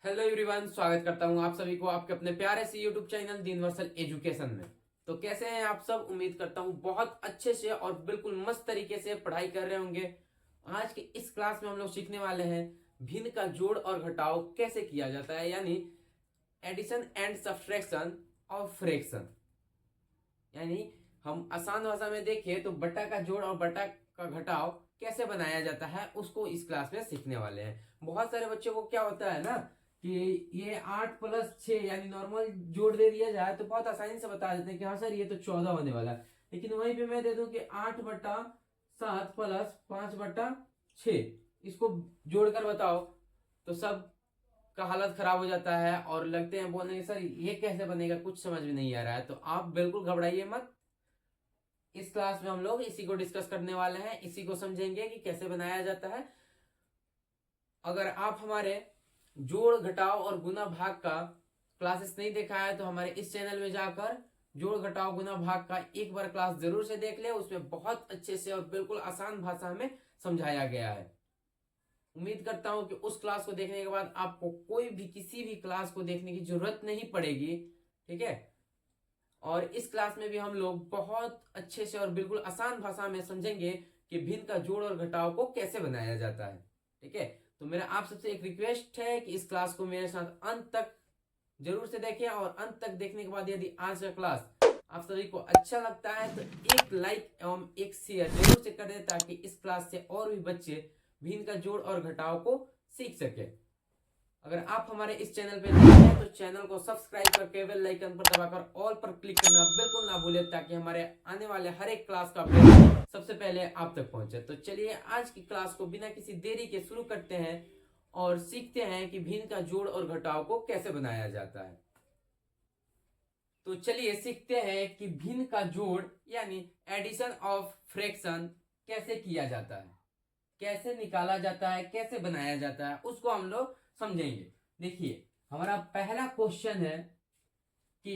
Hello everyone, स्वागत करता हूं आप सभी को आपके अपने प्यारे से YouTube channel the universal education में। तो कैसे हैं आप सब? उम्मीद करता हूं बहुत अच्छे से और बिल्कुल मस्त तरीके से पढ़ाई कर रहे होंगे। आज के इस क्लास में हम लोग सीखने वाले हैं भिन्न का जोड़ और घटाव कैसे किया जाता है, यानी addition and subtraction of fraction. यानी हम आसान भाषा में देखें तो बटा का जोड़ और बटा का घटाव कैसे बनाया जाता है उसको इस क्लास में सीखने वाले हैं। बहुत सारे बच्चों को क्या होता है ना कि ये 8+6 यानी नॉर्मल जोड़ दे दिया जाए तो बहुत आसानी से बता देते हैं कि हाँ सर ये तो 14 होने वाला है। लेकिन वहीं पे मैं दे दूं कि 8/7 प्लस 5/6 इसको जोड़कर बताओ तो सब का हालत खराब हो जाता है और लगते हैं बोलने सर ये कैसे बनेगा, कुछ समझ में नहीं आ रहा है। तो आप बिल्कुल घबराइए मत। इस क्लास में हम लोग इसी को डिस्कस करने वाले हैं, इसी को समझेंगे कि कैसे बनाया जाता है। अगर आप हमारे जोड़ घटाव और गुना भाग का क्लासेस नहीं देखा है तो हमारे इस चैनल में जाकर जोड़ घटाव गुना भाग का एक बार क्लास जरूर से देख ले। उसमें बहुत अच्छे से और बिल्कुल आसान भाषा में समझाया गया है। उम्मीद करता हूं कि उस क्लास को देखने के बाद आपको कोई भी किसी भी क्लास को देखने की जरूरत नहीं पड़ेगी। ठीक है। और इस क्लास में भी हम लोग बहुत अच्छे से और बिल्कुल आसान भाषा में समझेंगे कि भिन्न का जोड़ और घटाव को कैसे बनाया जाता है। ठीक है। तो मेरा आप सबसे एक रिक्वेस्ट है कि इस क्लास को मेरे साथ अंत तक जरूर से देखें और अंत तक देखने के बाद यदि आज का क्लास आप सभी को अच्छा लगता है तो एक लाइक एवं एक शेयर जरूर से कर दें ताकि इस क्लास से और भी बच्चे भिन्न का जोड़ और घटाव को सीख सके। अगर आप हमारे इस चैनल पे नए हैं तो चैनल को सब्सक्राइब करके बेल आइकन पर दबाकर ऑल पर क्लिक करना बिल्कुल ना भूलें ताकि हमारे आने वाले हर एक क्लास का अपडेट सबसे पहले आप तक पहुंचे। तो चलिए आज की क्लास को बिना किसी देरी के शुरू करते हैं और सीखते हैं कि भिन्न का जोड़ और घटाव को कैसे बनाया जाता है। तो चलिए सीखते हैं कि भिन्न का जोड़ यानी एडिशन ऑफ फ्रैक्शन कैसे किया जाता है, कैसे निकाला जाता है, कैसे बनाया जाता है, उसको हम लोग समझेंगे। देखिए हमारा पहला क्वेश्चन है कि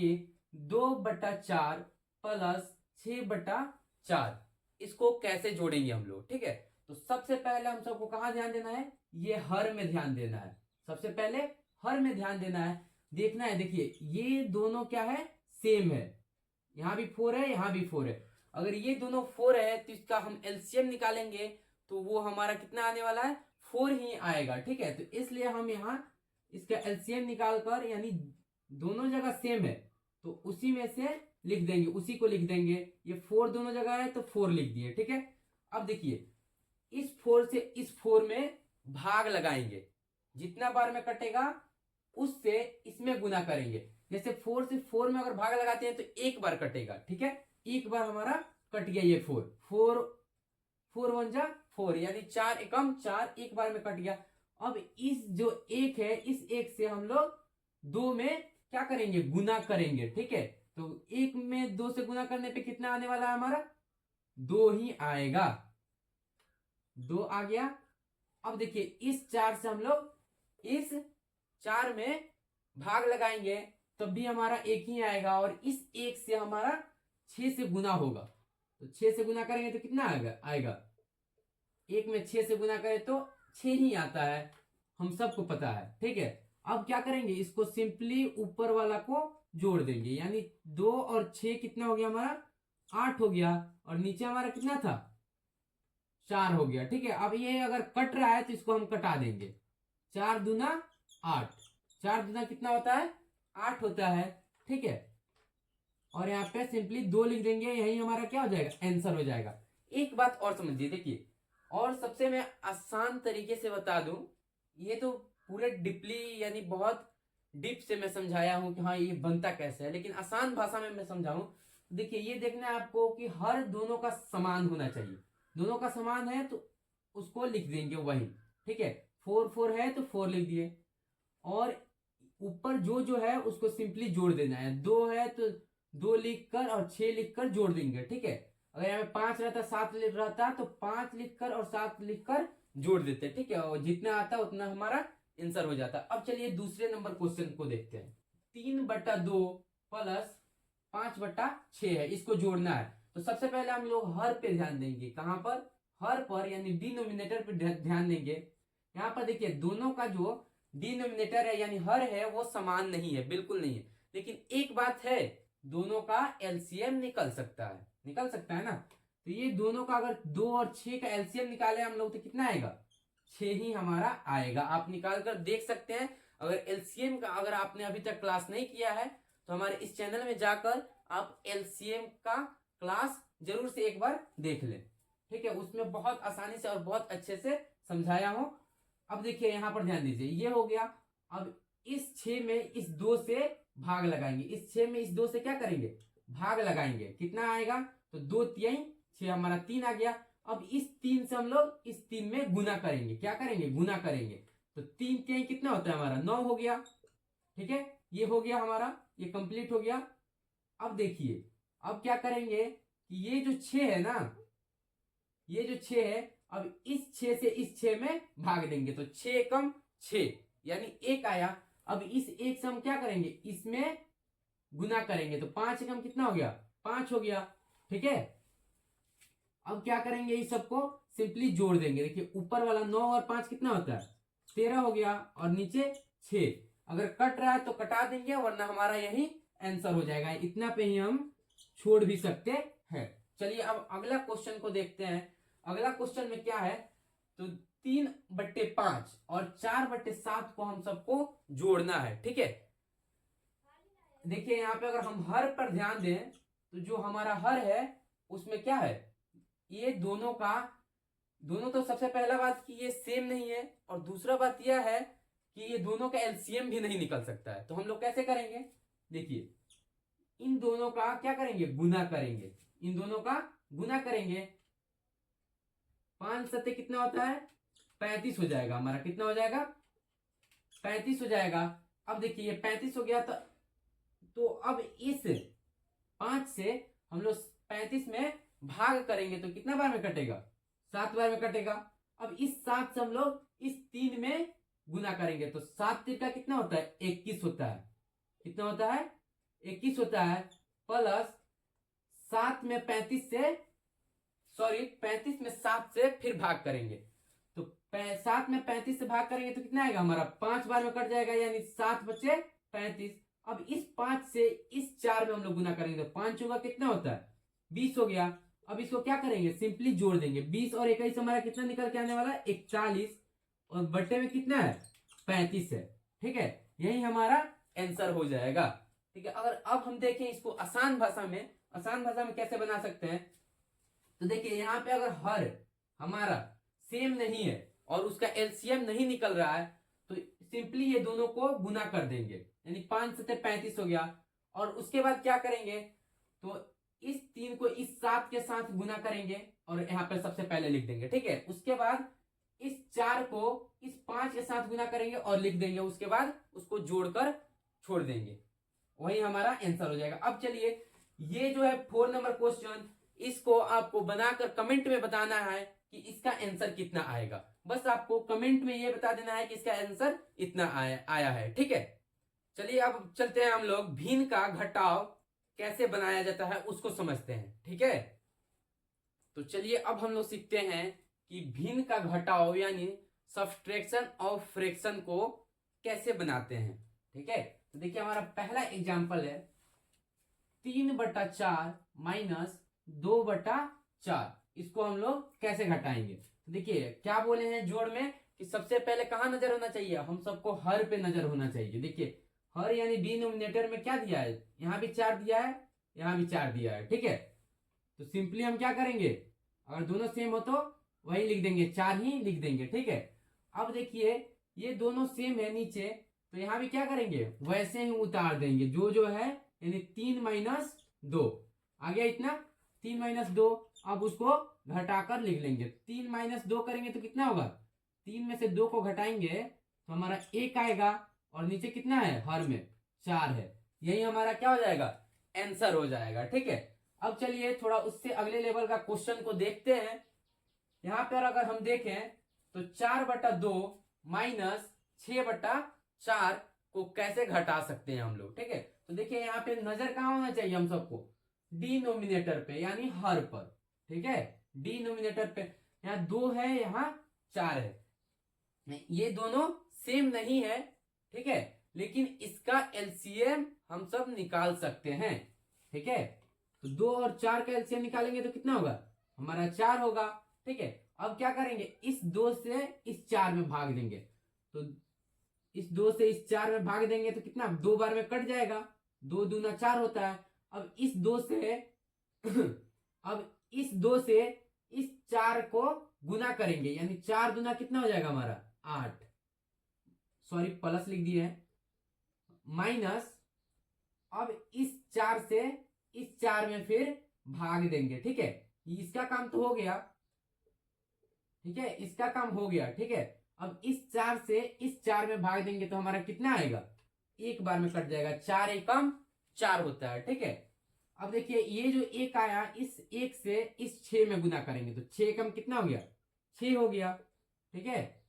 2/4 प्लस 6/4 इसको कैसे जोड़ेंगे हम लोग। ठीक है। तो सबसे पहले हम सबको कहां ध्यान देना है, ये हर में ध्यान देना है। सबसे पहले हर में ध्यान देना है, देखना है। देखिए ये दोनों क्या है, सेम है। यहां भी 4 है, यहां भी 4 है। अगर ये दोनों 4 है तो इसका हम एलसीएम निकालेंगे तो वो हमारा कितना आने वाला है, 4 ही आएगा। ठीक है। तो इसलिए हम यहाँ इसका एलसीएम निकाल कर, यानी दोनों जगह सेम है तो उसी में से लिख देंगे, उसी को लिख देंगे। ये 4 दोनों जगह है तो 4 लिख दिए। ठीक है। अब देखिए इस 4 से इस 4 में भाग लगाएंगे, जितना बार में कटेगा उससे इसमें गुना करेंगे। जैसे 4 से 4 में अगर भाग लगाते हैं तो एक बार कटेगा। ठीक है। एक बार हमारा कट गया ये 4 4 4 1 जा 4 यानी 4 एकम 4 एक बार में कट गया। अब इस जो एक है इस एक से हम लोग 2 में क्या करेंगे, गुना करेंगे। ठीक है। तो एक में 2 से गुना करने पे कितना आने वाला है हमारा, 2 ही आएगा। 2 आ गया। अब देखिए इस 4 से हम लोग इस 4 में भाग लगाएंगे तब भी हमारा एक ही आएगा और इस एक से हमारा 6 से गुना होगा। तो 6 से गुना करेंगे तो कितना आएगा एक में 6 से गुना करें तो 6 ही आता है, हम सबको पता है। ठीक है। अब क्या करेंगे, इसको सिंपली ऊपर वाला को जोड़ देंगे, यानी 2 और 6 कितना हो गया हमारा, 8 हो गया। और नीचे हमारा कितना था, 4 हो गया। ठीक है। अब ये अगर कट रहा है तो इसको हम कटा देंगे। 4 दूना 8, 4 दूना कितना होता है, 8 होता है। ठीक है। और यहाँ पे सिंपली 2 लिख देंगे, यही हमारा क्या हो जाएगा, आंसर हो जाएगा। एक बात और समझिए, देखिए और सबसे मैं आसान तरीके से बता दूं, ये तो पूरे डीपली यानी बहुत डीप से मैं समझाया हूं कि हाँ ये बनता कैसे है, लेकिन आसान भाषा में मैं समझाऊं। देखिए ये देखना है आपको कि हर दोनों का समान होना चाहिए। दोनों का समान है तो उसको लिख देंगे वही। ठीक है। 4 4 है तो 4 लिख दिए और ऊपर जो जो है उसको सिंपली जोड़ देना है। 2 है तो 2 लिखकर और 6 लिखकर जोड़ देंगे। ठीक है। अगर यहाँ पे 5 रहता, 7 रहता तो 5 लिखकर और 7 लिखकर जोड़ देते। ठीक है। और जितना आता उतना हमारा आंसर हो जाता। अब चलिए दूसरे नंबर क्वेश्चन को देखते हैं। 3/2 प्लस 5/6 है, इसको जोड़ना है। तो सबसे पहले हम लोग हर पे ध्यान देंगे। कहां पर, हर पर, यानी डिनोमिनेटर पे ध्यान देंगे। यहाँ पर देखिए दोनों का जो डिनोमिनेटर है यानी हर है वो समान नहीं है, बिल्कुल नहीं है। लेकिन एक बात है, दोनों का एलसीएम निकल सकता है, निकल सकता है ना। तो ये दोनों का अगर 2 और 6 का एलसीएम निकाले हम लोग तो कितना आएगा, 6 ही हमारा आएगा। आप निकाल कर देख सकते हैं। अगर एलसीएम का अगर आपने अभी तक क्लास नहीं किया है तो हमारे इस चैनल में जाकर आप एलसीएम का क्लास जरूर से एक बार देख लें, ठीक है। उसमें बहुत आसानी से और बहुत अच्छे से समझाया हूं। अब देखिए यहां पर ध्यान दीजिए, ये हो गया। अब इस 6 में इस 2 से भाग लगाएंगे, इस 6 में इस 2 से क्या करेंगे, भाग लगाएंगे। कितना आएगा, तो 2 तिहाई 6 हमारा 3 आ गया। अब इस 3 से हम लोग इस 3 में गुना करेंगे, क्या करेंगे, गुना करेंगे। तो 3 तिहाई कितना होता है हमारा, 9 हो गया, ठीक है। ये हो गया हमारा, ये कंप्लीट हो गया। अब देखिए अब क्या करेंगे कि ये जो 6 है ना, ये जो 6 है, अब इस 6 से इस 6 में भाग देंगे तो 6 कम 6 यानी 1 आया। अब इस 1 से हम क्या करेंगे, इसमें गुना करेंगे तो 5 कम कितना हो गया, 5 हो गया, ठीक है। अब क्या करेंगे, इस सबको सिंपली जोड़ देंगे। देखिए ऊपर वाला 9 और 5 कितना होता है, 13 हो गया, और नीचे 6। अगर कट रहा है तो कटा देंगे, वरना हमारा यही आंसर हो जाएगा। इतना पे ही हम छोड़ भी सकते हैं। चलिए अब अगला क्वेश्चन को देखते हैं। अगला क्वेश्चन में क्या है, तो 3/5 और 4/7 को हम सबको जोड़ना है, ठीक है। देखिए यहाँ पे अगर हम हर पर ध्यान दें तो जो हमारा हर है उसमें क्या है, ये दोनों का, दोनों तो सबसे पहला बात कि ये सेम नहीं है, और दूसरा बात यह है कि ये दोनों का एलसीएम भी नहीं निकल सकता है। तो हम लोग कैसे करेंगे, देखिए इन दोनों का क्या करेंगे, गुना करेंगे, इन दोनों का गुना करेंगे। 5 सत्ते कितना होता है, 35 हो जाएगा हमारा, कितना हो जाएगा, 35 हो जाएगा। अब देखिए ये 35 हो गया, तो अब इस 5 से हम लोग 35 में भाग करेंगे तो कितना बार में कटेगा, 7 बार में कटेगा। अब इस 7 से हम लोग इस 3 में गुना करेंगे तो 7 तिरका कितना होता है, 21 होता है, कितना होता है, 21 होता है। प्लस 7 में 35 से, सॉरी 35 में 7 से फिर भाग करेंगे तो 7 में 35 से भाग करेंगे तो कितना आएगा हमारा, 5 बार में कट जाएगा, यानी 7 बचे 35। अब इस 5 से इस 4 में हम लोग गुना करेंगे तो 5 होगा, कितना होता है, 20 हो गया। अब इसको क्या करेंगे, सिंपली जोड़ देंगे। 20 और 21 हमारा कितना निकल के आने वाला है, 41, और बट्टे में कितना है, 35 है, ठीक है। यही हमारा आंसर हो जाएगा, ठीक है। अगर अब हम देखें इसको आसान भाषा में, आसान भाषा में कैसे बना सकते हैं, तो देखिए यहाँ पे अगर हर हमारा सेम नहीं है और उसका एलसीएम नहीं निकल रहा है तो सिंपली ये दोनों को गुना कर देंगे, यानी 5 सत्ते 35 हो गया। और उसके बाद क्या करेंगे, तो इस 3 को इस 7 के साथ गुना करेंगे और यहाँ पे सबसे पहले लिख देंगे, ठीक है। उसके बाद इस 4 को इस 5 के साथ गुना करेंगे और लिख देंगे, उसके बाद उसको जोड़कर छोड़ देंगे, वही हमारा आंसर हो जाएगा। अब चलिए ये जो है 4 नंबर क्वेश्चन, इसको आपको बनाकर कमेंट में बताना है कि इसका आंसर कितना आएगा। बस आपको कमेंट में ये बता देना है कि इसका आंसर इतना आया है, ठीक है। चलिए अब चलते हैं हम लोग भिन्न का घटाव कैसे बनाया जाता है उसको समझते हैं, ठीक है। तो चलिए अब हम लोग सीखते हैं कि भिन्न का घटाव यानी सब्सट्रैक्शन ऑफ फ्रैक्शन को कैसे बनाते हैं, ठीक है। तो देखिए हमारा पहला एग्जांपल है 3/4 माइनस 2/4, इसको हम लोग कैसे घटाएंगे। तो देखिए क्या बोले हैं जोड़ में कि सबसे पहले कहां नजर होना चाहिए, हम सबको हर पे नजर होना चाहिए। देखिए हर यानी डिनोमिनेटर में क्या दिया है, यहां भी 4 दिया है, यहां भी 4 दिया है, ठीक है। तो सिंपली हम क्या करेंगे, अगर दोनों सेम हो तो वही लिख देंगे, 4 ही लिख देंगे, ठीक है। अब देखिए ये दोनों सेम है नीचे, तो यहां भी क्या करेंगे, वैसे ही उतार देंगे जो जो है, यानी 3 - 2 आ गया, इतना 3 - 2। अब उसको घटाकर लिख लेंगे, 3 - 2 करेंगे तो कितना होगा, 3 में से 2 को घटाएंगे तो हमारा 1 आएगा, और नीचे कितना है, हर में 4 है, यही हमारा क्या हो जाएगा, आंसर हो जाएगा, ठीक है। अब चलिए थोड़ा उससे अगले लेवल का क्वेश्चन को देखते हैं। यहां पर अगर हम देखें तो 4/2 माइनस 6/4 को कैसे घटा सकते हैं हम लोग, ठीक है। तो देखिए यहाँ पे नजर कहां होना चाहिए हम सबको, डिनोमिनेटर पे यानी हर पर, ठीक है। डिनोमिनेटर पे यहाँ 2 है, यहाँ 4 है, ये दोनों सेम नहीं है, ठीक है, लेकिन इसका एलसीएम हम सब निकाल सकते हैं, ठीक है। तो 2 और 4 का एलसीएम निकालेंगे तो कितना होगा, हमारा 4 होगा, ठीक है। अब क्या करेंगे, इस 2 से इस 4 में भाग देंगे, तो इस 2 से इस 4 में भाग देंगे तो कितना, 2 बार में कट जाएगा, 2 दूना 4 होता है। अब इस 2 से अब इस 2 से इस 4 को गुना करेंगे, यानी 4 दूना कितना हो जाएगा हमारा 8, सॉरी प्लस लिख दिए हैं, माइनस, अब इस 4 से इस 4 में फिर भाग देंगे, ठीक है। इसका काम तो हो गया, ठीक है, इसका काम हो गया, ठीक है। अब इस 4 से इस 4 में भाग देंगे तो हमारा कितना आएगा, एक बार में कट जाएगा, 4 एकम 4 होता है, ठीक है। अब देखिए ये जो एक आया, इस एक से इस 6 में गुना करेंगे तो 6 एकम कितना हो गया, 6 हो गया, ठीक है।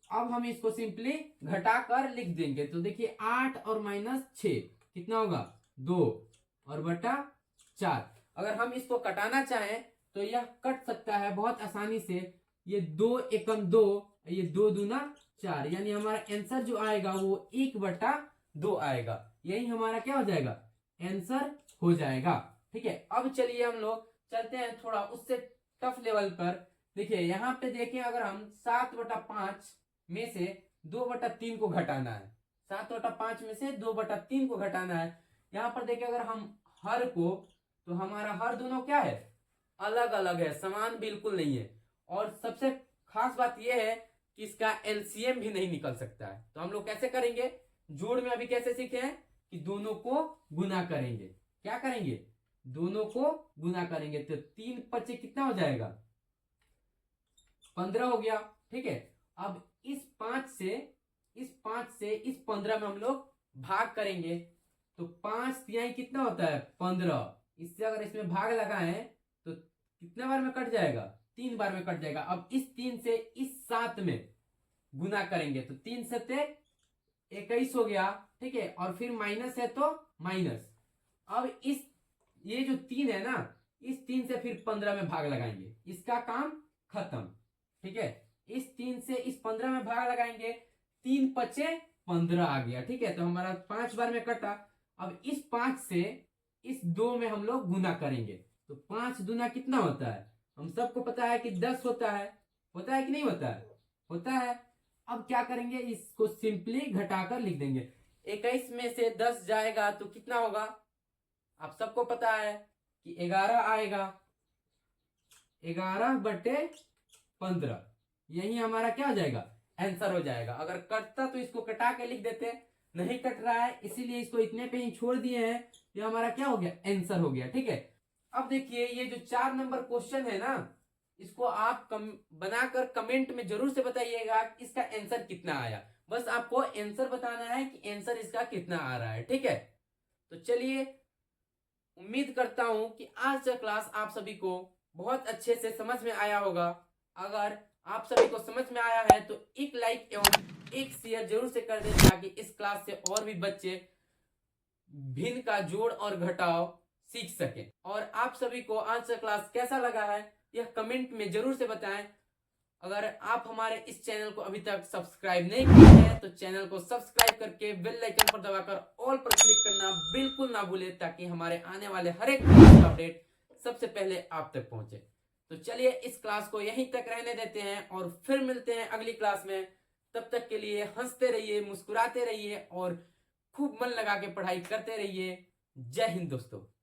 अब हम इसको सिंपली घटाकर लिख देंगे, तो देखिए 8 और माइनस 6 कितना होगा, 2 और बटा 4। अगर हम इसको कटाना चाहें तो यह कट सकता है बहुत आसानी से, ये 2 एकम 2, ये 2 दूना 4, यानी हमारा आंसर जो आएगा वो 1/2 आएगा, यही हमारा क्या हो जाएगा, आंसर हो जाएगा, ठीक है। अब चलिए हम लोग चलते हैं थोड़ा उससे टफ लेवल पर। देखिए यहाँ पे देखें, अगर हम 7/5 में से 2/3 को घटाना है, 7/5 में से 2/3 को घटाना है, यहाँ पर देखिए अगर हम हर को, तो हमारा हर दोनों क्या है, अलग अलग है, समान बिल्कुल नहीं है। और सबसे खास बात यह है कि इसका एलसीएम भी नहीं निकल सकता है। तो हम लोग कैसे करेंगे, जोड़ में अभी कैसे सीखे हैं कि दोनों को गुना करेंगे, क्या करेंगे, दोनों को गुना करेंगे, तो 3 पचे कितना हो जाएगा, 15 हो गया, ठीक है। अब इस 5 से इस 15 में हम लोग भाग करेंगे, तो 5 तिहाई कितना होता है, 15, इससे अगर इसमें भाग लगाएं तो कितने बार में कट जाएगा, 3 बार में कट जाएगा। अब इस 3 से इस 7 में गुना करेंगे तो 3 7 21 हो गया, ठीक है। और फिर माइनस है तो माइनस, अब इस ये जो 3 है ना, इस 3 से फिर 15 में भाग लगाएंगे, इसका काम खत्म, ठीक है। इस 3 से इस 15 में भाग लगाएंगे, 3 पचे 15 आ गया, ठीक है। तो हमारा 5 बार में कटा। अब इस 5 से इस 2 में हम लोग गुना करेंगे, तो 5 दूना कितना होता है, हम सबको पता है कि 10 होता है कि नहीं होता है, होता है। अब क्या करेंगे, इसको सिंपली घटाकर लिख देंगे, 21 में से 10 जाएगा तो कितना होगा, आप सबको पता है कि 11 आएगा, 11/15, यही हमारा क्या हो जाएगा, आंसर हो जाएगा। अगर कटता तो इसको कटा के लिख देते, नहीं कट रहा है इसीलिए इसको इतने पे ही छोड़ दिए हैं, ये हमारा क्या हो गया, आंसर हो गया, ठीक है। अब देखिए ये जो 4 नंबर क्वेश्चन है ना, इसको आप बनाकर कमेंट में जरूर से बताइएगा इसका आंसर कितना आया, बस आपको आंसर बताना है कि आंसर इसका कितना आ रहा है, ठीक है। तो चलिए, उम्मीद करता हूं कि आज का क्लास आप सभी को बहुत अच्छे से समझ में आया होगा। अगर आप सभी को समझ में आया है तो एक लाइक एवं एक शेयर जरूर से कर दें, ताकि इस क्लास से और भी बच्चे भिन्न का जोड़ और घटाव सीख सकें। और आप सभी को आज का क्लास कैसा लगा है यह कमेंट में जरूर से बताएं। अगर आप हमारे इस चैनल को अभी तक सब्सक्राइब नहीं किए हैं तो चैनल को सब्सक्राइब करके बेल आइकन पर दबाकर ऑल पर क्लिक करना बिल्कुल ना भूलें, ताकि हमारे आने वाले हर एक अपडेट सबसे पहले आप तक पहुंचे। तो चलिए इस क्लास को यहीं तक रहने देते हैं और फिर मिलते हैं अगली क्लास में। तब तक के लिए हंसते रहिए, मुस्कुराते रहिए और खूब मन लगा के पढ़ाई करते रहिए। जय हिंद दोस्तों।